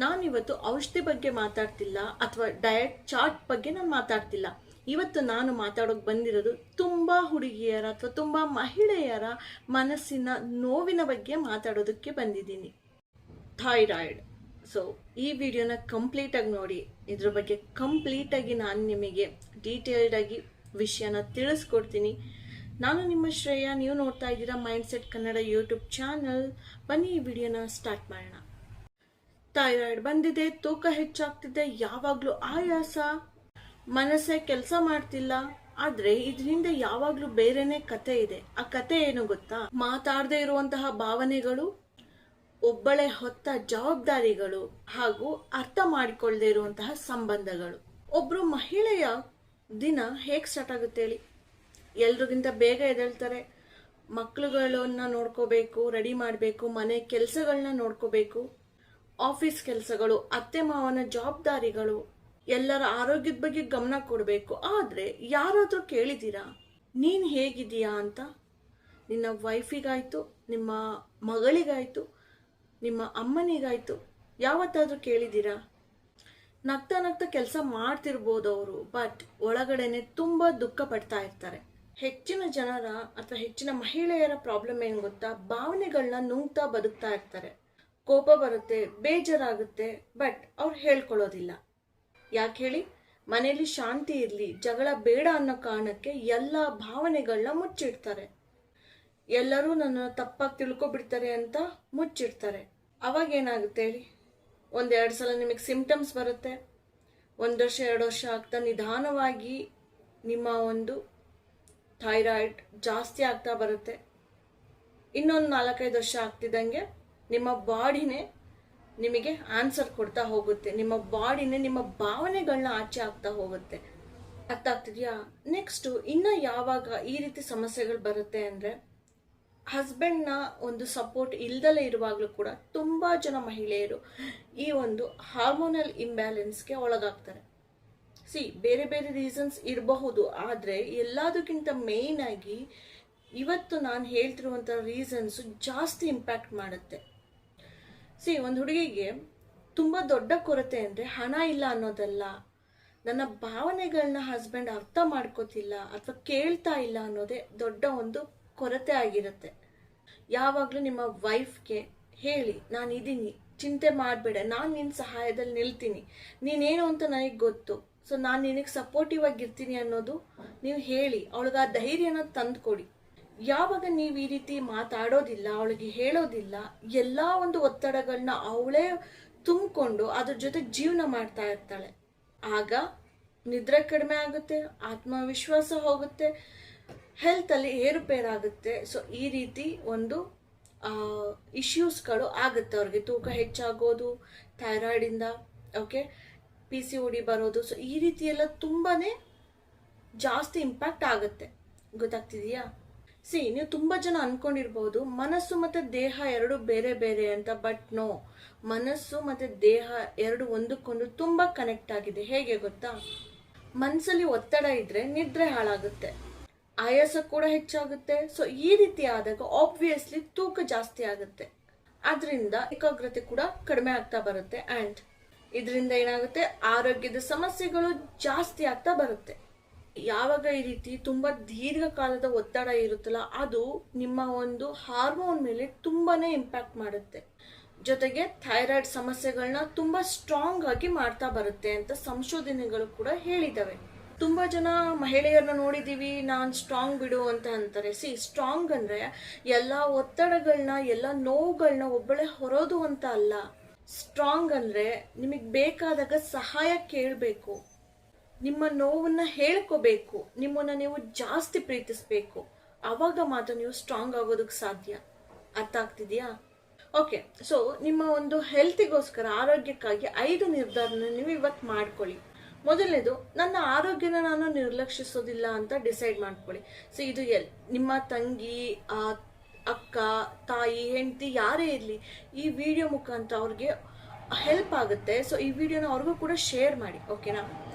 ನಾನಿವತ್ತು ಔಷಧಿ ಬಗ್ಗೆ ಮಾತಾಡ್ತಿಲ್ಲ ಅಥವಾ ಡಯಟ್ ಚಾರ್ಟ್ ಬಗ್ಗೆ ನಾನು ಮಾತಾಡ್ತಿಲ್ಲ. ಇವತ್ತು ನಾನು ಮಾತಾಡೋಕೆ ಬಂದಿರೋದು ತುಂಬ ಹುಡುಗಿಯರ ಅಥವಾ ತುಂಬ ಮಹಿಳೆಯರ ಮನಸ್ಸಿನ ನೋವಿನ ಬಗ್ಗೆ ಮಾತಾಡೋದಕ್ಕೆ ಬಂದಿದ್ದೀನಿ. ಥೈರಾಯ್ಡ್. ಸೊ ಈ ವಿಡಿಯೋನ ಕಂಪ್ಲೀಟಾಗಿ ನೋಡಿ. ಇದ್ರ ಬಗ್ಗೆ ಕಂಪ್ಲೀಟಾಗಿ ನಾನು ನಿಮಗೆ ಡೀಟೇಲ್ಡಾಗಿ ವಿಷಯನ ತಿಳಿಸ್ಕೊಡ್ತೀನಿ. ನಾನು ನಿಮ್ಮ ಶ್ರೇಯ, ನೀವು ನೋಡ್ತಾ ಇದ್ದೀರಾ ಮೈಂಡ್ಸೆಟ್ ಕನ್ನಡ ಯೂಟ್ಯೂಬ್ ಚಾನಲ್. ಬನ್ನಿ ಈ ವಿಡಿಯೋನ ಸ್ಟಾರ್ಟ್ ಮಾಡೋಣ. ಥೈರಾಯ್ಡ್ ಬಂದಿದೆ, ತೂಕ ಹೆಚ್ಚಾಗ್ತಿದೆ, ಯಾವಾಗಲೂ ಆಯಾಸ, ಮನಸ್ಸೇ ಕೆಲಸ ಮಾಡ್ತಿಲ್ಲ. ಆದ್ರೆ ಇದರಿಂದ ಯಾವಾಗಲೂ ಬೇರೆನೇ ಕತೆ ಇದೆ. ಆ ಕತೆ ಏನು ಗೊತ್ತಾ? ಮಾತಾಡದೇ ಇರುವಂತಹ ಭಾವನೆಗಳು, ಒಬ್ಬಳೇ ಹೊತ್ತ ಜವಾಬ್ದಾರಿಗಳು ಹಾಗೂ ಅರ್ಥ ಮಾಡಿಕೊಳ್ಳದೆ ಇರುವಂತಹ ಸಂಬಂಧಗಳು. ಒಬ್ರು ಮಹಿಳೆಯ ದಿನ ಹೇಗೆ ಸ್ಟಾರ್ಟ್ ಆಗುತ್ತೆ ಹೇಳಿ? ಎಲ್ರಿಗಿಂತ ಬೇಗ ಎದ್ದೇಳ್ತಾರೆ, ಮಕ್ಕಳುಗಳನ್ನ ನೋಡ್ಕೋಬೇಕು, ರೆಡಿ ಮಾಡಬೇಕು, ಮನೆ ಕೆಲಸಗಳನ್ನ ನೋಡ್ಕೋಬೇಕು, ಆಫೀಸ್ ಕೆಲಸಗಳು, ಅತ್ತೆ ಮಾವನ ಜವಾಬ್ದಾರಿಗಳು, ಎಲ್ಲರ ಆರೋಗ್ಯದ ಬಗ್ಗೆ ಗಮನ ಕೊಡಬೇಕು. ಆದ್ರೆ ಯಾರಾದ್ರೂ ಕೇಳಿದ್ದೀರಾ ನೀನ್ ಹೇಗಿದೀಯಾ ಅಂತ? ನಿನ್ನ ವೈಫಿಗಾಯ್ತು, ನಿಮ್ಮ ಮಗಳಿಗಾಯ್ತು, ನಿಮ್ಮ ಅಮ್ಮನಿಗಾಯ್ತು, ಯಾವತ್ತಾದ್ರೂ ಕೇಳಿದ್ದೀರಾ? ನಗ್ತಾ ನಗ್ತಾ ಕೆಲಸ ಮಾಡ್ತಿರ್ಬೋದು ಅವರು, ಬಟ್ ಒಳಗಡೆನೆ ತುಂಬಾ ದುಃಖ ಪಡ್ತಾ ಇರ್ತಾರೆ. ಹೆಚ್ಚಿನ ಜನರ ಅಥವಾ ಹೆಚ್ಚಿನ ಮಹಿಳೆಯರ ಪ್ರಾಬ್ಲಮ್ ಏನು ಗೊತ್ತಾ? ಭಾವನೆಗಳನ್ನ ನುಂಗ್ತಾ ಬದುಕ್ತಾ ಇರ್ತಾರೆ. ಕೋಪ ಬರುತ್ತೆ, ಬೇಜಾರಾಗುತ್ತೆ, ಬಟ್ ಅವ್ರು ಹೇಳ್ಕೊಳ್ಳೋದಿಲ್ಲ. ಯಾಕೆ ಹೇಳಿ? ಮನೆಯಲ್ಲಿ ಶಾಂತಿ ಇರಲಿ, ಜಗಳ ಬೇಡ ಅನ್ನೋ ಕಾರಣಕ್ಕೆ ಎಲ್ಲ ಭಾವನೆಗಳನ್ನ ಮುಚ್ಚಿಡ್ತಾರೆ. ಎಲ್ಲರೂ ನನ್ನ ತಪ್ಪಾಗಿ ತಿಳ್ಕೊಬಿಡ್ತಾರೆ ಅಂತ ಮುಚ್ಚಿಡ್ತಾರೆ. ಅವಾಗ ಏನಾಗುತ್ತೆ ಹೇಳಿ? 1-2 ಸಲ ನಿಮಗೆ ಸಿಂಪ್ಟಮ್ಸ್ ಬರುತ್ತೆ. 1 ವರ್ಷ 2 ವರ್ಷ ಆಗ್ತಾ ನಿಧಾನವಾಗಿ ನಿಮ್ಮ ಒಂದು ಥೈರಾಯ್ಡ್ ಜಾಸ್ತಿ ಆಗ್ತಾ ಬರುತ್ತೆ. ಇನ್ನೊಂದು 4-5 ವರ್ಷ ಆಗ್ತಿದ್ದಂಗೆ ನಿಮ್ಮ ಬಾಡಿನೇ ನಿಮಗೆ ಆನ್ಸರ್ ಕೊಡ್ತಾ ಹೋಗುತ್ತೆ. ನಿಮ್ಮ ಬಾಡಿನೇ ನಿಮ್ಮ ಭಾವನೆಗಳನ್ನ ಆಚೆ ಆಗ್ತಾ ಹೋಗುತ್ತೆ. ಅರ್ಥ ಆಗ್ತಿದ್ಯಾ? ನೆಕ್ಸ್ಟ್ ಇನ್ನ ಯಾವಾಗ ಈ ರೀತಿ ಸಮಸ್ಯೆಗಳು ಬರುತ್ತೆ ಅಂದ್ರೆ, ಹಸ್ಬೆಂಡ್ನ ಒಂದು ಸಪೋರ್ಟ್ ಇಲ್ದಲೇ ಇರುವಾಗಲೂ ಕೂಡ ತುಂಬಾ ಜನ ಮಹಿಳೆಯರು ಈ ಒಂದು ಹಾರ್ಮೋನಲ್ ಇಂಬ್ಯಾಲೆನ್ಸ್ಗೆ ಒಳಗಾಗ್ತಾರೆ. ಬೇರೆ ಬೇರೆ ರೀಸನ್ಸ್ ಇರಬಹುದು, ಆದ್ರೆ ಎಲ್ಲದಕ್ಕಿಂತ ಮೇನ್ ಆಗಿ ಇವತ್ತು ನಾನು ಹೇಳ್ತಿರುವಂತ ರೀಸನ್ಸ್ ಜಾಸ್ತಿ ಇಂಪ್ಯಾಕ್ಟ್ ಮಾಡುತ್ತೆ. ಒಂದು ಹುಡುಗಿಗೆ ತುಂಬಾ ದೊಡ್ಡ ಕೊರತೆ ಅಂದ್ರೆ ಹಣ ಇಲ್ಲ ಅನ್ನೋದಲ್ಲ, ನನ್ನ ಭಾವನೆಗಳನ್ನ ಹಸ್ಬೆಂಡ್ ಅರ್ಥ ಮಾಡ್ಕೋತಿಲ್ಲ ಅಥವಾ ಕೇಳ್ತಾ ಇಲ್ಲ ಅನ್ನೋದೇ ದೊಡ್ಡ ಒಂದು ಕೊರತೆ ಆಗಿರುತ್ತೆ. ಯಾವಾಗ್ಲೂ ನಿಮ್ಮ ವೈಫ್ಗೆ ಹೇಳಿ, ನಾನು ಇದೀನಿ, ಚಿಂತೆ ಮಾಡಬೇಡ, ನಾನು ನಿನ್ನ ಸಹಾಯದಲ್ಲಿ ನಿಲ್ತೀನಿ, ನೀನೇನು ಅಂತ ನನಗೆ ಗೊತ್ತು, ಸೊ ನಾನು ನಿನಗೆ ಸಪೋರ್ಟಿವ್ ಆಗಿರ್ತೀನಿ ಅನ್ನೋದು ನೀವು ಹೇಳಿ, ಅವಳಿಗೆ ಆ ಧೈರ್ಯನ ತಂದು ಕೊಡಿ. ಯಾವಾಗ ನೀವು ಈ ರೀತಿ ಮಾತಾಡೋದಿಲ್ಲ, ಅವಳಿಗೆ ಹೇಳೋದಿಲ್ಲ, ಎಲ್ಲಾ ಒಂದು ಒತ್ತಡಗಳನ್ನ ಅವಳೇ ತುಂಬಿಕೊಂಡು ಅದ್ರ ಜೊತೆ ಜೀವನ ಮಾಡ್ತಾ ಇರ್ತಾಳೆ. ಆಗ ನಿದ್ರೆ ಕಡಿಮೆ ಆಗುತ್ತೆ, ಆತ್ಮವಿಶ್ವಾಸ ಹೋಗುತ್ತೆ, ಹೆಲ್ತ್ ಅಲ್ಲಿ ಏರುಪೇರಾಗುತ್ತೆ. ಸೊ ಈ ರೀತಿ ಒಂದು ಇಶ್ಯೂಸ್ಗಳು ಆಗುತ್ತೆ ಅವ್ರಿಗೆ. ತೂಕ ಹೆಚ್ಚಾಗೋದು ಥೈರಾಯ್ಡ್ ಇಂದ, ಓಕೆ, PCOD ಬರೋದು. ಸೊ ಈ ರೀತಿ ಎಲ್ಲ ತುಂಬಾನೇ ಜಾಸ್ತಿ ಇಂಪ್ಯಾಕ್ಟ್ ಆಗುತ್ತೆ. ಗೊತ್ತಾಗ್ತಿದೆಯಾ? ನೀವು ತುಂಬಾ ಜನ ಅನ್ಕೊಂಡಿರ್ಬಹುದು ಮನಸ್ಸು ಮತ್ತೆ ದೇಹ ಎರಡು ಬೇರೆ ಬೇರೆ ಅಂತ, ಬಟ್ ನೋ, ಮನಸ್ಸು ಮತ್ತೆ ದೇಹ ಎರಡು ಒಂದಕ್ಕೊಂದು ತುಂಬಾ ಕನೆಕ್ಟ್ ಆಗಿದೆ. ಹೇಗೆ ಗೊತ್ತಾ? ಮನಸ್ಸಲ್ಲಿ ಒತ್ತಡ ಇದ್ರೆ ನಿದ್ರೆ ಹಾಳಾಗುತ್ತೆ, ಆಯಾಸ ಕೂಡ ಹೆಚ್ಚಾಗುತ್ತೆ. ಸೊ ಈ ರೀತಿ ಆದಾಗ ಆಬ್ವಿಯಸ್ಲಿ ತೂಕ ಜಾಸ್ತಿ ಆಗುತ್ತೆ, ಆದ್ರಿಂದ ಏಕಾಗ್ರತೆ ಕೂಡ ಕಡಿಮೆ ಆಗ್ತಾ ಬರುತ್ತೆ. ಅಂಡ್ ಇದರಿಂದ ಏನಾಗುತ್ತೆ? ಆರೋಗ್ಯದ ಸಮಸ್ಯೆಗಳು ಜಾಸ್ತಿ ಆಗ್ತಾ ಬರುತ್ತೆ. ಯಾವಾಗ ಈ ರೀತಿ ತುಂಬಾ ದೀರ್ಘಕಾಲದ ಒತ್ತಡ ಇರುತ್ತಲ್ಲ, ಅದು ನಿಮ್ಮ ಒಂದು ಹಾರ್ಮೋನ್ ಮೇಲೆ ತುಂಬಾನೇ ಇಂಪ್ಯಾಕ್ಟ್ ಮಾಡುತ್ತೆ. ಜೊತೆಗೆ ಥೈರಾಯ್ಡ್ ಸಮಸ್ಯೆಗಳನ್ನ ತುಂಬಾ ಸ್ಟ್ರಾಂಗ್ ಆಗಿ ಮಾಡ್ತಾ ಬರುತ್ತೆ ಅಂತ ಸಂಶೋಧನೆಗಳು ಕೂಡ ಹೇಳಿದವೆ. ತುಂಬಾ ಜನ ಮಹಿಳೆಯರನ್ನ ನೋಡಿದೀವಿ, ನಾನ್ ಸ್ಟ್ರಾಂಗ್ ಬಿಡು ಅಂತ ಅಂತಾರೆ. ಸ್ಟ್ರಾಂಗ್ ಅಂದ್ರೆ ಎಲ್ಲಾ ಒತ್ತಡಗಳನ್ನ, ಎಲ್ಲಾ ನೋವುಗಳನ್ನ ಒಬ್ಬಳೆ ಹೊರೋದು ಅಂತ ಅಲ್ಲ. ಸ್ಟ್ರಾಂಗ್ ಅಂದ್ರೆ ನಿಮಗ್ ಬೇಕಾದಾಗ ಸಹಾಯ ಕೇಳಬೇಕು, ನಿಮ್ಮ ನೋವನ್ನ ಹೇಳ್ಕೋಬೇಕು, ನಿಮ್ಮನ್ನ ನೀವು ಜಾಸ್ತಿ ಪ್ರೀತಿಸ್ಬೇಕು. ಅವಾಗ ಮಾತ್ರ ನೀವು ಸ್ಟ್ರಾಂಗ್ ಆಗೋದಕ್ಕೆ ಸಾಧ್ಯ. ಅರ್ಥ ಆಗ್ತಿದ್ಯಾ? ಓಕೆ, ಸೊ ನಿಮ್ಮ ಒಂದು ಹೆಲ್ತಿಗೋಸ್ಕರ, ಆರೋಗ್ಯಕ್ಕಾಗಿ 5 ನಿರ್ಧಾರನ ನೀವು ಇವತ್ತು ಮಾಡ್ಕೊಳ್ಳಿ. ಮೊದಲನೇದು, ನನ್ನ ಆರೋಗ್ಯನ ನಾನು ನಿರ್ಲಕ್ಷಿಸೋದಿಲ್ಲ ಅಂತ ಡಿಸೈಡ್ ಮಾಡ್ಕೊಳ್ಳಿ. ಇದು ನಿಮ್ಮ ತಂಗಿ, ಅಕ್ಕ, ತಾಯಿ, ಹೆಂಡತಿ ಯಾರೇ ಇರಲಿ, ಈ ವಿಡಿಯೋ ಮುಖಾಂತರ ಅವ್ರಿಗೆ ಹೆಲ್ಪ್ ಆಗುತ್ತೆ. ಸೊ ಈ ವಿಡಿಯೋನ ಅವ್ರಿಗೂ ಕೂಡ ಶೇರ್ ಮಾಡಿ, ಓಕೆನಾ?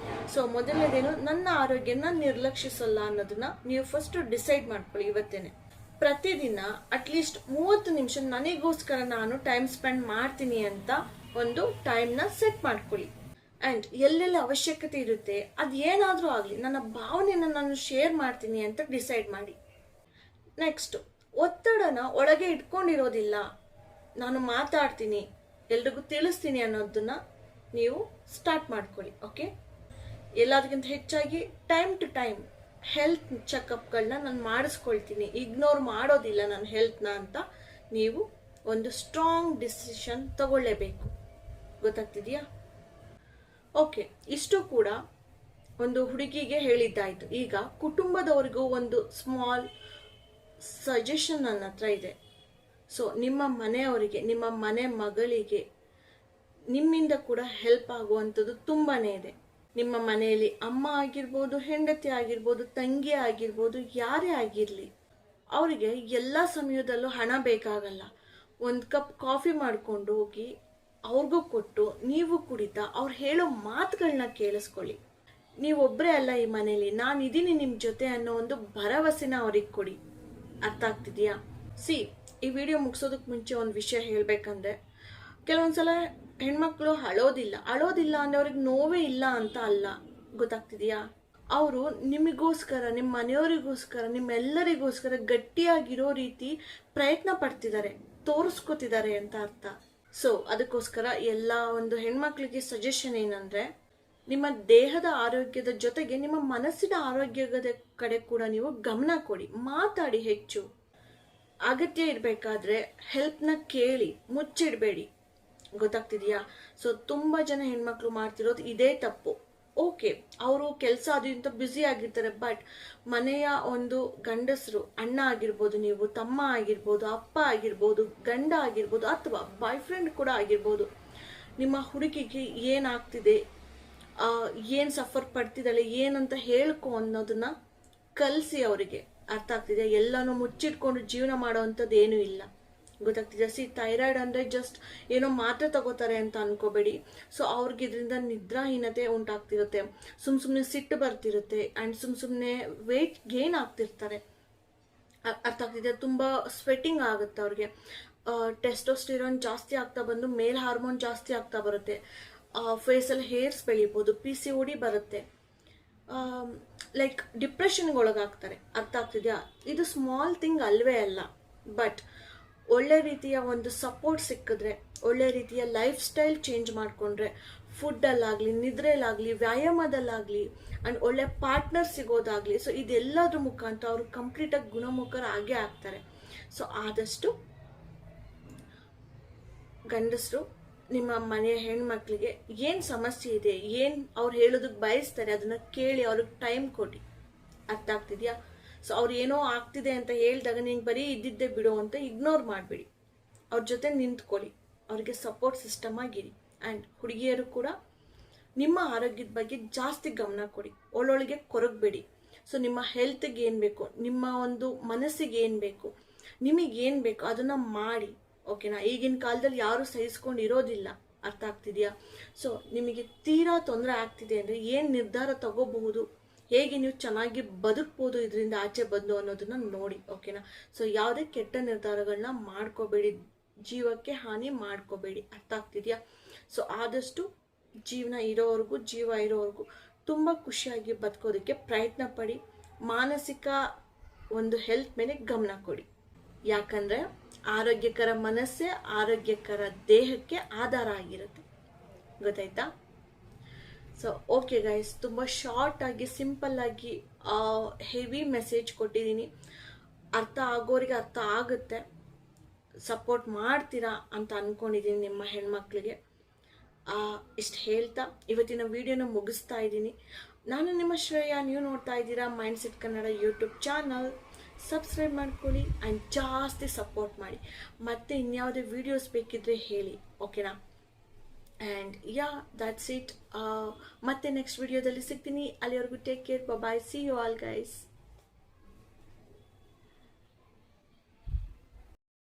ಸೊ ಮೊದಲನೇದೇನು, ನನ್ನ ಆರೋಗ್ಯನ ನಿರ್ಲಕ್ಷಿಸಲ್ಲ ಅನ್ನೋದನ್ನ ನೀವು ಫಸ್ಟ್ ಡಿಸೈಡ್ ಮಾಡ್ಕೊಳ್ಳಿ ಇವತ್ತೇನೆ. ಪ್ರತಿದಿನ ಅಟ್ಲೀಸ್ಟ್ 30 ನಿಮಿಷ ನನಗೋಸ್ಕರ ನಾನು ಟೈಮ್ ಸ್ಪೆಂಡ್ ಮಾಡ್ತೀನಿ ಅಂತ ಒಂದು ಟೈಮ್ನ ಸೆಟ್ ಮಾಡ್ಕೊಳ್ಳಿ. ಆ್ಯಂಡ್ ಎಲ್ಲೆಲ್ಲ ಅವಶ್ಯಕತೆ ಇರುತ್ತೆ ಅದು ಏನಾದರೂ ಆಗಲಿ ನನ್ನ ಭಾವನೆಯನ್ನು ನಾನು ಶೇರ್ ಮಾಡ್ತೀನಿ ಅಂತ ಡಿಸೈಡ್ ಮಾಡಿ. ನೆಕ್ಸ್ಟ್, ಒತ್ತಡನ ಒಳಗೆ ಇಟ್ಕೊಂಡಿರೋದಿಲ್ಲ, ನಾನು ಮಾತಾಡ್ತೀನಿ ಎಲ್ರಿಗೂ ತಿಳಿಸ್ತೀನಿ ಅನ್ನೋದನ್ನ ನೀವು ಸ್ಟಾರ್ಟ್ ಮಾಡ್ಕೊಳ್ಳಿ. ಓಕೆ, ಎಲ್ಲದಕ್ಕಿಂತ ಹೆಚ್ಚಾಗಿ ಟೈಮ್ ಟು ಟೈಮ್ ಹೆಲ್ತ್ ಚೆಕಪ್ಗಳನ್ನ ನಾನು ಮಾಡಿಸ್ಕೊಳ್ತೀನಿ, ಇಗ್ನೋರ್ ಮಾಡೋದಿಲ್ಲ ನನ್ನ ಹೆಲ್ತ್ನ ಅಂತ ನೀವು ಒಂದು ಸ್ಟ್ರಾಂಗ್ ಡಿಸಿಷನ್ ತಗೊಳ್ಳೇಬೇಕು. ಗೊತ್ತಾಗ್ತಿದೆಯಾ? ಓಕೆ, ಇಷ್ಟು ಕೂಡ ಒಂದು ಹುಡುಗಿಗೆ ಹೇಳಿದ್ದಾಯ್ತು. ಈಗ ಕುಟುಂಬದವರಿಗೂ ಒಂದು ಸ್ಮಾಲ್ ಸಜೆಷನ್ ನನ್ನ ಹತ್ರ ಇದೆ. ಸೊ ನಿಮ್ಮ ಮನೆಯವರಿಗೆ, ನಿಮ್ಮ ಮನೆ ಮಗಳಿಗೆ ನಿಮ್ಮಿಂದ ಕೂಡ ಹೆಲ್ಪ್ ಆಗುವಂಥದ್ದು ತುಂಬಾ ಇದೆ. ನಿಮ್ಮ ಮನೆಯಲ್ಲಿ ಅಮ್ಮ ಆಗಿರ್ಬೋದು, ಹೆಂಡತಿ ಆಗಿರ್ಬೋದು, ತಂಗಿ ಆಗಿರ್ಬೋದು, ಯಾರೇ ಆಗಿರಲಿ, ಅವರಿಗೆ ಎಲ್ಲ ಸಮಯದಲ್ಲೂ ಹಣ ಬೇಕಾಗಲ್ಲ. ಒಂದು ಕಪ್ ಕಾಫಿ ಮಾಡ್ಕೊಂಡು ಹೋಗಿ ಅವ್ರಿಗೂ ಕೊಟ್ಟು ನೀವು ಕುಡಿತಾ ಅವ್ರು ಹೇಳೋ ಮಾತುಗಳನ್ನ ಕೇಳಿಸ್ಕೊಳ್ಳಿ. ನೀವೊಬ್ಬರೇ ಅಲ್ಲ ಈ ಮನೇಲಿ, ನಾನು ಇದೀನಿ ನಿಮ್ಮ ಜೊತೆ ಅನ್ನೋ ಒಂದು ಭರವಸೆನ ಅವ್ರಿಗೆ ಕೊಡಿ. ಅರ್ಥ ಆಗ್ತಿದೆಯಾ? ಈ ವಿಡಿಯೋ ಮುಗಿಸೋದಕ್ಕೆ ಮುಂಚೆ ಒಂದು ವಿಷಯ ಹೇಳಬೇಕಂದ್ರೆ, ಕೆಲವೊಂದ್ಸಲ ಹೆಣ್ಮಕ್ಳು ಅಳೋದಿಲ್ಲ ಅಂದ್ರೆ ಅವ್ರಿಗೆ ನೋವೇ ಇಲ್ಲ ಅಂತ ಅಲ್ಲ. ಗೊತ್ತಾಗ್ತಿದೆಯಾ? ಅವರು ನಿಮಗೋಸ್ಕರ, ನಿಮ್ಮ ಮನೆಯವರಿಗೋಸ್ಕರ, ನಿಮ್ಮೆಲ್ಲರಿಗೋಸ್ಕರ ಗಟ್ಟಿಯಾಗಿರೋ ರೀತಿ ಪ್ರಯತ್ನ ಪಡ್ತಿದ್ದಾರೆ, ತೋರಿಸ್ಕೊತಿದ್ದಾರೆ ಅಂತ ಅರ್ಥ. ಸೊ ಅದಕ್ಕೋಸ್ಕರ ಎಲ್ಲ ಒಂದು ಹೆಣ್ಮಕ್ಳಿಗೆ ಸಜೆಷನ್ ಏನಂದ್ರೆ, ನಿಮ್ಮ ದೇಹದ ಆರೋಗ್ಯದ ಜೊತೆಗೆ ನಿಮ್ಮ ಮನಸ್ಸಿನ ಆರೋಗ್ಯದ ಕಡೆ ಕೂಡ ನೀವು ಗಮನ ಕೊಡಿ. ಮಾತಾಡಿ ಹೆಚ್ಚು. ಅಗತ್ಯ ಇರಬೇಕಾದ್ರೆ ಹೆಲ್ಪ್ನ ಕೇಳಿ, ಮುಚ್ಚಿಡಬೇಡಿ. ಗೊತ್ತಾಗ್ತಿದೆಯಾ? ಸೊ ತುಂಬ ಜನ ಹೆಣ್ಮಕ್ಳು ಮಾಡ್ತಿರೋದು ಇದೇ ತಪ್ಪು. ಓಕೆ, ಅವರು ಕೆಲಸ ಅದರಿಂದ ಬ್ಯುಸಿ ಆಗಿರ್ತಾರೆ, ಬಟ್ ಮನೆಯ ಒಂದು ಗಂಡಸರು, ಅಣ್ಣ ಆಗಿರ್ಬೋದು, ನೀವು ತಮ್ಮ ಆಗಿರ್ಬೋದು, ಅಪ್ಪ ಆಗಿರ್ಬೋದು, ಗಂಡ ಆಗಿರ್ಬೋದು, ಅಥವಾ ಬಾಯ್ ಫ್ರೆಂಡ್ ಕೂಡ ಆಗಿರ್ಬೋದು, ನಿಮ್ಮ ಹುಡುಗಿಗೆ ಏನಾಗ್ತಿದೆ, ಏನು ಸಫರ್ ಪಡ್ತಿದ್ದಾಳೆ, ಏನಂತ ಹೇಳ್ಕೊ ಅನ್ನೋದನ್ನ ಕಲಿಸಿ ಅವರಿಗೆ. ಅರ್ಥ ಆಗ್ತಿದೆ? ಎಲ್ಲಾನು ಮುಚ್ಚಿಟ್ಕೊಂಡು ಜೀವನ ಮಾಡೋವಂಥದ್ದು ಏನೂ ಇಲ್ಲ. ಗೊತ್ತಾಗ್ತಿದೆ? ಥೈರಾಯ್ಡ್ ಅಂದರೆ ಜಸ್ಟ್ ಏನೋ ಮಾತ್ರೆ ತಗೋತಾರೆ ಅಂತ ಅನ್ಕೋಬೇಡಿ. ಸೊ ಅವ್ರಿಗೆ ಇದರಿಂದ ನಿದ್ರಾಹೀನತೆ ಉಂಟಾಗ್ತಿರುತ್ತೆ, ಸುಮ್ಮನೆ ಸಿಟ್ಟು ಬರ್ತಿರುತ್ತೆ, ಆ್ಯಂಡ್ ಸುಮ್ಮನೆ ವೆಯ್ಟ್ ಗೇನ್ ಆಗ್ತಿರ್ತಾರೆ. ಅರ್ಥ ಆಗ್ತಿದೆ? ತುಂಬ ಸ್ವೆಟ್ಟಿಂಗ್ ಆಗುತ್ತೆ ಅವ್ರಿಗೆ. ಟೆಸ್ಟೋಸ್ಟಿರಾನ್ ಜಾಸ್ತಿ ಆಗ್ತಾ ಬಂದು ಮೇಲ್ ಹಾರ್ಮೋನ್ ಜಾಸ್ತಿ ಆಗ್ತಾ ಬರುತ್ತೆ. ಫೇಸಲ್ಲಿ ಹೇರ್ಸ್ ಬೆಳಿಬೋದು, PCOD ಬರುತ್ತೆ, ಲೈಕ್ ಡಿಪ್ರೆಷನ್ಗೆ ಒಳಗಾಗ್ತಾರೆ. ಅರ್ಥ ಆಗ್ತಿದೆಯಾ? ಇದು ಸ್ಮಾಲ್ ಥಿಂಗ್ ಅಲ್ವೇ ಅಲ್ಲ. ಬಟ್ ಒಳ್ಳೆ ರೀತಿಯ ಒಂದು ಸಪೋರ್ಟ್ ಸಿಕ್ಕಿದ್ರೆ, ಒಳ್ಳೆ ರೀತಿಯ ಲೈಫ್ ಸ್ಟೈಲ್ ಚೇಂಜ್ ಮಾಡಿಕೊಂಡ್ರೆ, ಫುಡ್ಡಲ್ಲಾಗಲಿ, ನಿದ್ರೆಲಾಗಲಿ, ವ್ಯಾಯಾಮದಲ್ಲಾಗಲಿ, ಆ್ಯಂಡ್ ಒಳ್ಳೆ ಪಾರ್ಟ್ನರ್ ಸಿಗೋದಾಗಲಿ, ಸೊ ಇದೆಲ್ಲದ್ರ ಮುಖಾಂತರ ಅವರು ಕಂಪ್ಲೀಟಾಗಿ ಗುಣಮುಖರಾಗೇ ಆಗ್ತಾರೆ. ಸೊ ಆದಷ್ಟು ಗಂಡಸರು ನಿಮ್ಮ ಮನೆಯ ಹೆಣ್ಮಕ್ಳಿಗೆ ಏನು ಸಮಸ್ಯೆ ಇದೆ, ಏನು ಅವ್ರು ಹೇಳೋದಕ್ಕೆ ಬಯಸ್ತಾರೆ, ಅದನ್ನ ಕೇಳಿ ಅವ್ರಿಗೆ ಟೈಮ್ ಕೊಡಿ. ಅರ್ಥ ಆಗ್ತಿದೆಯಾ? ಸೊ ಅವ್ರು ಏನೋ ಆಗ್ತಿದೆ ಅಂತ ಹೇಳಿದಾಗ ನಿಂಗೆ ಬರೀ ಇದ್ದಿದ್ದೆ ಬಿಡು ಅಂತ ಇಗ್ನೋರ್ ಮಾಡಿಬಿಡಿ. ಅವ್ರ ಜೊತೆ ನಿಂತ್ಕೊಳ್ಳಿ, ಅವ್ರಿಗೆ ಸಪೋರ್ಟ್ ಸಿಸ್ಟಮ್ ಆಗಿರಿ. ಆ್ಯಂಡ್ ಹುಡುಗಿಯರು ಕೂಡ ನಿಮ್ಮ ಆರೋಗ್ಯದ ಬಗ್ಗೆ ಜಾಸ್ತಿ ಗಮನ ಕೊಡಿ, ಒಳ್ಳೊಳಗೆ ಕೊರಗಬೇಡಿ. ಸೊ ನಿಮ್ಮ ಹೆಲ್ತ್ಗೆ ಏನು ಬೇಕು, ನಿಮ್ಮ ಒಂದು ಮನಸ್ಸಿಗೆ ಏನು ಬೇಕು, ನಿಮಗೇನು ಬೇಕು ಅದನ್ನು ಮಾಡಿ. ಓಕೆನಾ? ಈಗಿನ ಕಾಲದಲ್ಲಿ ಯಾರು ಸಹಿಸ್ಕೊಂಡು ಇರೋದಿಲ್ಲ. ಅರ್ಥ ಆಗ್ತಿದೆಯಾ? ಸೊ ನಿಮಗೆ ತೀರಾ ತೊಂದರೆ ಆಗ್ತಿದೆ ಅಂದರೆ ಏನು ನಿರ್ಧಾರ ತಗೋಬಹುದು, ಹೇಗೆ ನೀವು ಚೆನ್ನಾಗಿ ಬದುಕ್ಬೋದು ಇದರಿಂದ ಆಚೆ ಬಂದು ಅನ್ನೋದನ್ನ ನೋಡಿ. ಓಕೆನಾ? ಸೊ ಯಾವುದೇ ಕೆಟ್ಟ ನಿರ್ಧಾರಗಳನ್ನ ಮಾಡ್ಕೋಬೇಡಿ, ಜೀವಕ್ಕೆ ಹಾನಿ ಮಾಡ್ಕೋಬೇಡಿ. ಅರ್ಥ ಆಗ್ತಿದೆಯಾ? ಸೊ ಆದಷ್ಟು ಜೀವ ಇರೋವರೆಗೂ ತುಂಬ ಖುಷಿಯಾಗಿ ಬದುಕೋದಕ್ಕೆ ಪ್ರಯತ್ನ ಪಡಿ. ಮಾನಸಿಕ ಒಂದು ಹೆಲ್ತ್ ಮೇಲೆ ಗಮನ ಕೊಡಿ. ಯಾಕಂದರೆ ಆರೋಗ್ಯಕರ ಮನಸ್ಸೇ ಆರೋಗ್ಯಕರ ದೇಹಕ್ಕೆ ಆಧಾರ ಆಗಿರುತ್ತೆ. ಗೊತ್ತಾಯ್ತಾ? ಸೊ ಓಕೆ ಗೈಸ್, ತುಂಬ ಶಾರ್ಟ್ ಆಗಿ, ಸಿಂಪಲ್ ಆಗಿ ಹೆವಿ ಮೆಸೇಜ್ ಕೊಟ್ಟಿದ್ದೀನಿ. ಅರ್ಥ ಆಗೋರಿಗೆ ಅರ್ಥ ಆಗುತ್ತೆ, ಸಪೋರ್ಟ್ ಮಾಡ್ತೀರಾ ಅಂತ ಅಂದ್ಕೊಂಡಿದ್ದೀನಿ ನಿಮ್ಮ ಹೆಣ್ಮಕ್ಳಿಗೆ. ಇಷ್ಟು ಹೇಳ್ತಾ ಇವತ್ತಿನ ವಿಡಿಯೋನ ಮುಗಿಸ್ತಾ ಇದ್ದೀನಿ. ನಾನು ನಿಮ್ಮ ಶ್ರೇಯಾ, ನೀವು ನೋಡ್ತಾ ಇದ್ದೀರಾ mindset Kannada YouTube channel. Subscribe ಮಾಡ್ಕೊಳ್ಳಿ ಆ್ಯಂಡ್ ಜಾಸ್ತಿ ಸಪೋರ್ಟ್ ಮಾಡಿ. ಮತ್ತೆ ಇನ್ಯಾವುದೇ ವಿಡಿಯೋಸ್ ಬೇಕಿದ್ರೆ ಹೇಳಿ. ಓಕೆನಾ? And that's it. ಮತ್ತೆ ನೆಕ್ಸ್ಟ್ ವಿಡಿಯೋದಲ್ಲಿ ಸಿಗ್ತೀನಿ. ಅಲ್ಲಿವರೆಗೂ take care, bye, see you all guys.